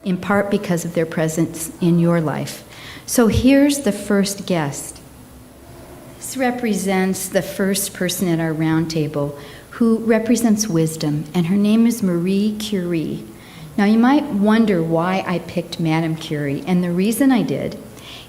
in part because of their presence in your life. So here's the first guest. This represents the first person at our round table who represents wisdom, and her name is Marie Curie. Now you might wonder why I picked Madame Curie, and the reason I did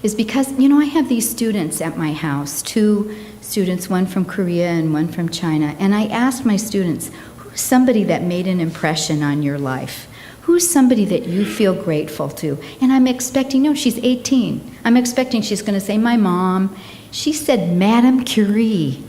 is because, I have these students at my house, 2 students, one from Korea and one from China, and I asked my students, who's somebody that made an impression on your life? Who's somebody that you feel grateful to? And I'm expecting, no, she's 18. I'm expecting she's going to say, my mom. She said, Madame Curie.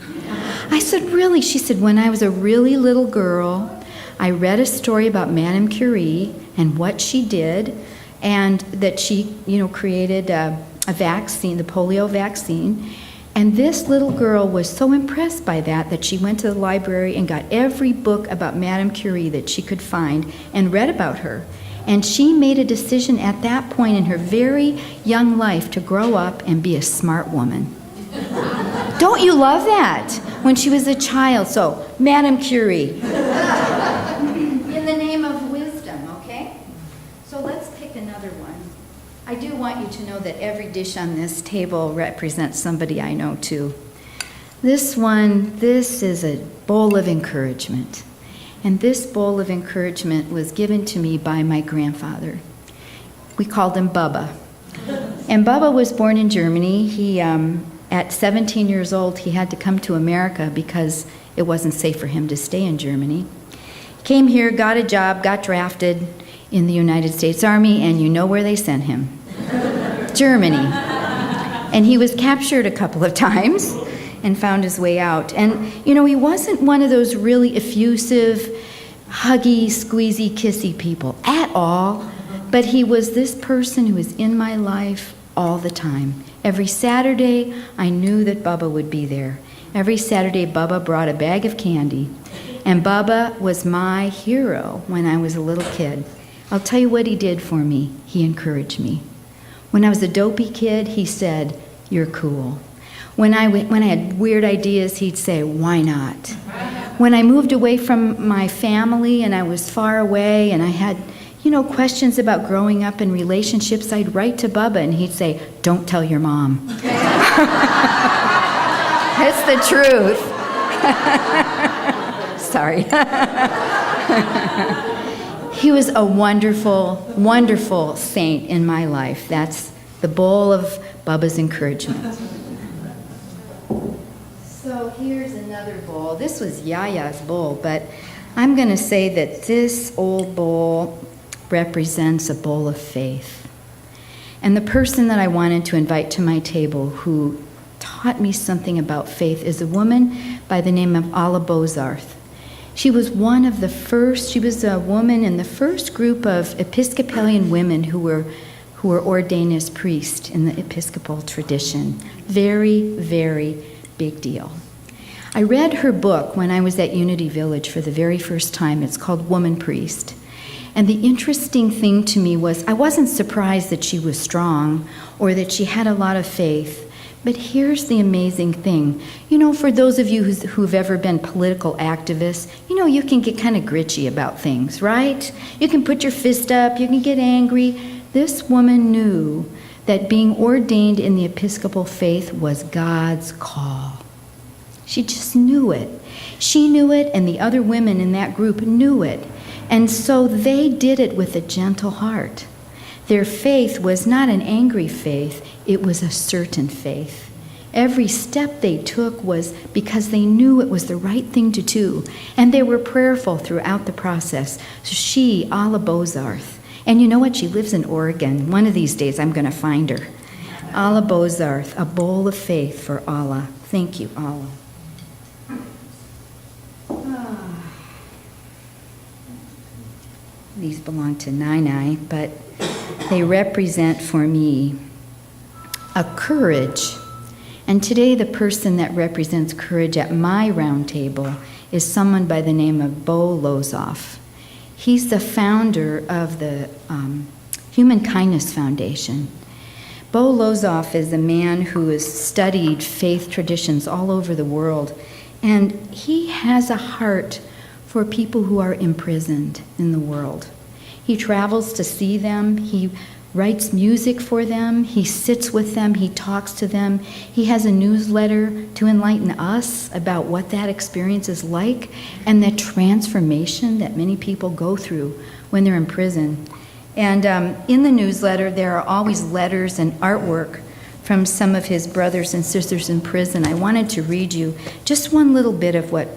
I said, really? She said, when I was a really little girl, I read a story about Madame Curie and what she did, and that she, created a vaccine, the polio vaccine. And this little girl was so impressed by that she went to the library and got every book about Madame Curie that she could find and read about her. And she made a decision at that point in her very young life to grow up and be a smart woman. Don't you love that? When she was a child. So, Madame Curie. In the name of wisdom, okay? So let's pick another one. I do want you to know that every dish on this table represents somebody I know too. This is a bowl of encouragement. And this bowl of encouragement was given to me by my grandfather. We called him Bubba. And Bubba was born in Germany. He, at 17 years old, he had to come to America because it wasn't safe for him to stay in Germany. He came here, got a job, got drafted in the United States Army, and you know where they sent him. Germany. And he was captured a couple of times and found his way out. And, he wasn't one of those really effusive, huggy, squeezy, kissy people at all, but he was this person who was in my life all the time. Every Saturday, I knew that Bubba would be there. Every Saturday, Bubba brought a bag of candy, and Bubba was my hero when I was a little kid. I'll tell you what he did for me. He encouraged me. When I was a dopey kid, he said, "You're cool." When I had weird ideas, he'd say, "Why not?" When I moved away from my family and I was far away and I had, questions about growing up in relationships, I'd write to Bubba and he'd say, "Don't tell your mom." That's the truth. Sorry. He was a wonderful, wonderful saint in my life. That's the bowl of Bubba's encouragement. So here's another bowl. This was Yaya's bowl, but I'm going to say that this old bowl represents a bowl of faith. And the person that I wanted to invite to my table who taught me something about faith is a woman by the name of Alla Bozarth. She was a woman in the first group of Episcopalian women who were ordained as priests in the Episcopal tradition. Very, very big deal. I read her book when I was at Unity Village for the very first time. It's called Woman Priest. And the interesting thing to me was I wasn't surprised that she was strong or that she had a lot of faith. But here's the amazing thing. For those of you who've ever been political activists, you can get kind of gritchy about things, right? You can put your fist up, you can get angry. This woman knew that being ordained in the Episcopal faith was God's call. She just knew it. She knew it, and the other women in that group knew it. And so they did it with a gentle heart. Their faith was not an angry faith, it was a certain faith. Every step they took was because they knew it was the right thing to do, and they were prayerful throughout the process. So she, Alla Bozarth, and you know what? She lives in Oregon. One of these days I'm going to find her. Alla Bozarth, a bowl of faith for Alla. Thank you, Alla. These belong to Nai, but they represent for me a courage. And today the person that represents courage at my round table is someone by the name of Bo Lozoff. He's the founder of the Human Kindness Foundation. Bo Lozoff is a man who has studied faith traditions all over the world, and he has a heart for people who are imprisoned in the world. He travels to see them. He writes music for them. He sits with them. He talks to them. He has a newsletter to enlighten us about what that experience is like and the transformation that many people go through when they're in prison. And in the newsletter, there are always letters and artwork from some of his brothers and sisters in prison. I wanted to read you just one little bit of what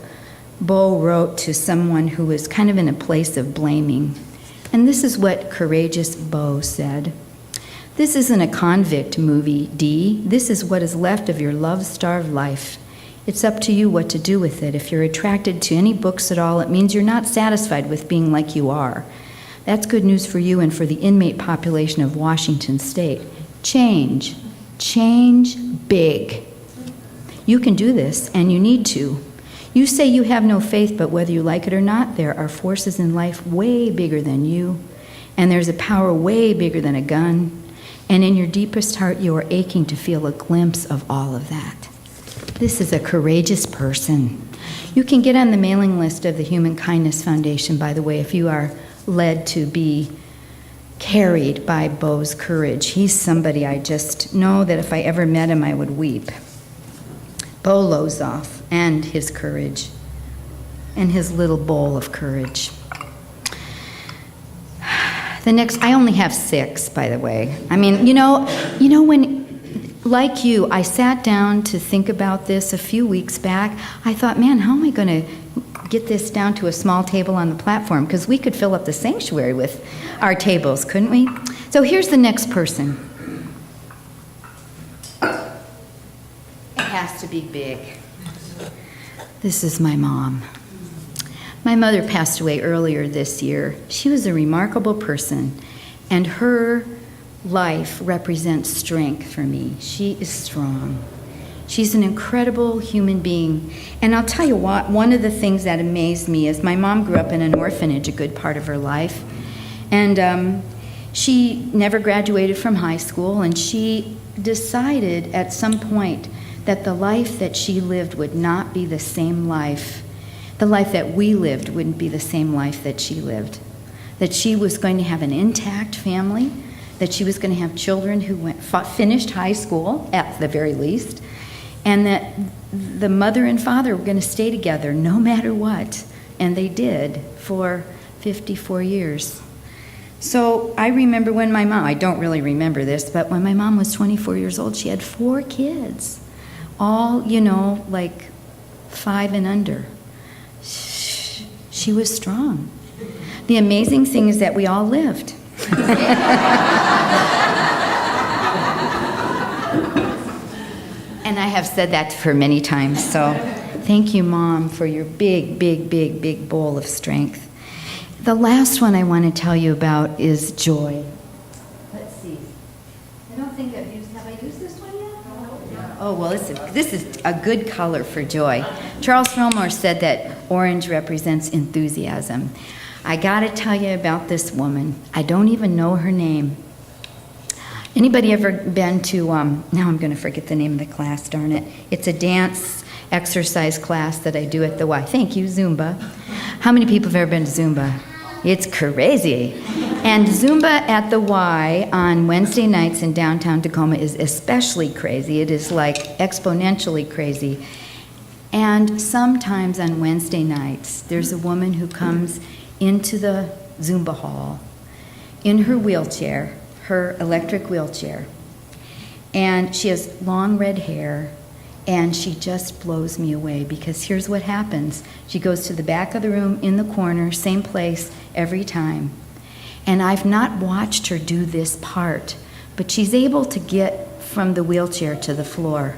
Bo wrote to someone who was kind of in a place of blaming. And this is what courageous Bo said. "This isn't a convict movie, Dee. This is what is left of your love-starved life. It's up to you what to do with it. If you're attracted to any books at all, it means you're not satisfied with being like you are. That's good news for you and for the inmate population of Washington State. Change. Change big. You can do this, and you need to. You say you have no faith, but whether you like it or not, there are forces in life way bigger than you, and there's a power way bigger than a gun, and in your deepest heart, you are aching to feel a glimpse of all of that." This is a courageous person. You can get on the mailing list of the Human Kindness Foundation, by the way, if you are led to be carried by Bo's courage. He's somebody I just know that if I ever met him, I would weep. Bo Lozoff and his courage and his little bowl of courage. The next, I only have 6, by the way. I mean, you know when, like you, I sat down to think about this a few weeks back. I thought, man, how am I going to get this down to a small table on the platform? Because we could fill up the sanctuary with our tables, couldn't we? So here's the next person. It has to be big. This is my mom. My mother passed away earlier this year. She was a remarkable person, and her life represents strength for me. She is strong. She's an incredible human being. And I'll tell you what, one of the things that amazed me is my mom grew up in an orphanage a good part of her life. And she never graduated from high school, and she decided at some point that the life that she lived would not be the same life. The life that we lived wouldn't be the same life that she lived. That she was going to have an intact family, that she was going to have children who finished high school, at the very least, and that the mother and father were going to stay together no matter what. And they did for 54 years. So I remember when my mom, I don't really remember this, but when my mom was 24 years old, she had 4 kids. All, like 5 and under. She was strong. The amazing thing is that we all lived. And I have said that to her many times, so thank you, Mom, for your big, big, big, big bowl of strength. The last one I want to tell you about is joy. Let's see. I don't think have I used this one yet? Oh, well, this is a good color for joy. Charles Fillmore said that orange represents enthusiasm. I got to tell you about this woman. I don't even know her name. Anybody ever been to, now I'm going to forget the name of the class, darn it. It's a dance exercise class that I do at the Y. Thank you, Zumba. How many people have ever been to Zumba? It's crazy. And Zumba at the Y on Wednesday nights in downtown Tacoma is especially crazy. It is like exponentially crazy. And sometimes on Wednesday nights, there's a woman who comes into the Zumba hall in her wheelchair, her electric wheelchair. And she has long red hair, and she just blows me away because here's what happens. She goes to the back of the room in the corner, same place every time. And I've not watched her do this part, but she's able to get from the wheelchair to the floor.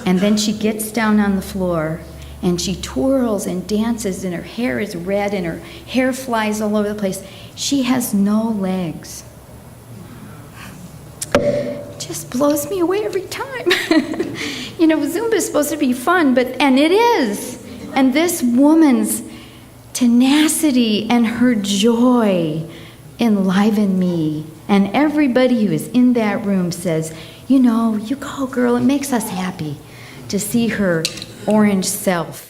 And then she gets down on the floor and she twirls and dances, and her hair is red and her hair flies all over the place. She has no legs. Just blows me away every time. Zumba is supposed to be fun, and it is. And this woman's tenacity and her joy enliven me. And everybody who is in that room says, you go, girl, it makes us happy to see her orange self.